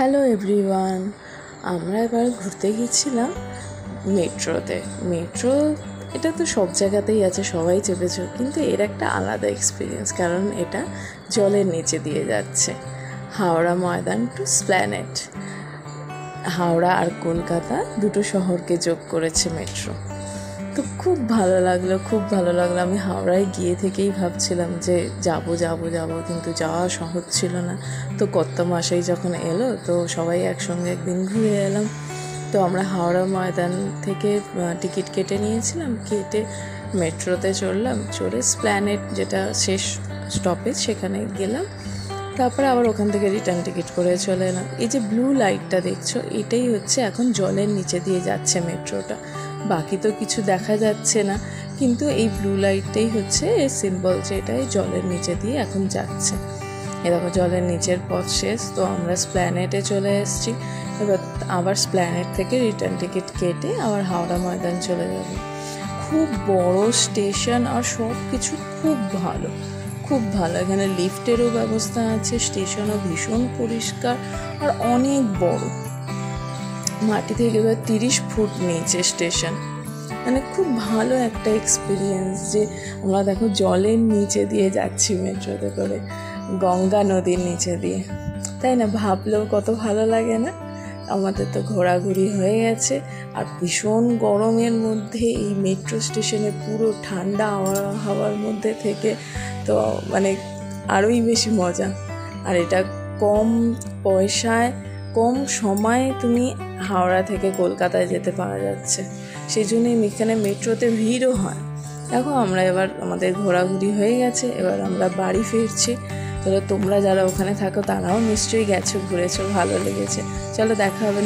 Hello everyone, আমরা এবার ঘুরতে গিয়েছিলাম মেট্রোতে। মেট্রো এটা তো সব জায়গাতেই আছে, সবাই চেপেছো, কিন্তু এর একটা আলাদা এক্সপিরিয়েন্স, কারণ এটা জলের নিচে দিয়ে যাচ্ছে। হাওড়া ময়দান টু স্প্ল্যানেড, হাওড়া আর কলকাতা দুটো শহরকে যোগ করেছে মেট্রো। তো খুব ভালো লাগলো। আমি হাওড়ায় গিয়ে থেকেই ভাবছিলাম যে যাব, কিন্তু যাওয়া সহজ ছিল না। তো কত মাসেই যখন এলো, তো সবাই একসঙ্গে একদিন ঘুরে এলাম। তো আমরা হাওড়া ময়দান থেকে টিকিট কেটে নিয়েছিলাম, কেটে মেট্রোতে চড়ে স্প্ল্যানেড যেটা শেষ স্টপেজ সেখানে গেলাম। তারপরে আবার ওখান থেকে রিটার্ন টিকিট করে চলে এলাম। এই যে ব্লু লাইটটা দেখছো, এটাই হচ্ছে এখন জলের নিচে দিয়ে যাচ্ছে মেট্রোটা। বাকি তো কিছু দেখা যাচ্ছে না, কিন্তু এই ব্লু লাইটটাই হচ্ছে এই সিম্বল, যে এটাই জলের নিচে দিয়ে এখন যাচ্ছে। এরকম জলের নিচের পথ শেষ। তো আমরা স্প্ল্যানেডে চলে এসেছি। এবার আবার স্প্ল্যানেড থেকে রিটার্ন টিকিট কেটে আবার হাওড়া ময়দান চলে যাবে। খুব বড় স্টেশন, আর সব কিছু খুব ভালো। এখানে লিফটেরও ব্যবস্থা আছে, স্টেশনও ভীষণ পরিষ্কার আর অনেক বড়। মাটি থেকে এবার 30 ফুট নিচে স্টেশন। মানে খুব ভালো একটা এক্সপিরিয়েন্স, যে আমরা দেখো জলের নিচে দিয়ে যাচ্ছি মেট্রোতে করে, গঙ্গা নদীর নিচে দিয়ে। তাই না? ভাবলেও কত ভালো লাগে না? আমাদের তো ঘোরাঘুরি হয়ে গেছে, আর ভীষণ গরমের মধ্যে এই মেট্রো স্টেশনে পুরো ঠান্ডা হাওয়ার মধ্যে থেকে তো মানে আরোই বেশি মজা। আর এটা কম পয়সায় কম সময়ে তুমি হাওড়া থেকে কলকাতায় যেতে পারা যাচ্ছে, সেই জন্যই এখানে মেট্রোতে ভিড়ও হয়। দেখো এবার আমাদের ঘোরাঘুরি হয়ে গেছে, এবার আমরা বাড়ি ফিরছি। তাহলে তোমরা যারা ওখানে থাকো তারাও নিশ্চয়ই গেছো, ঘুরেছো, ভালো লেগেছে। চলো দেখা হবে।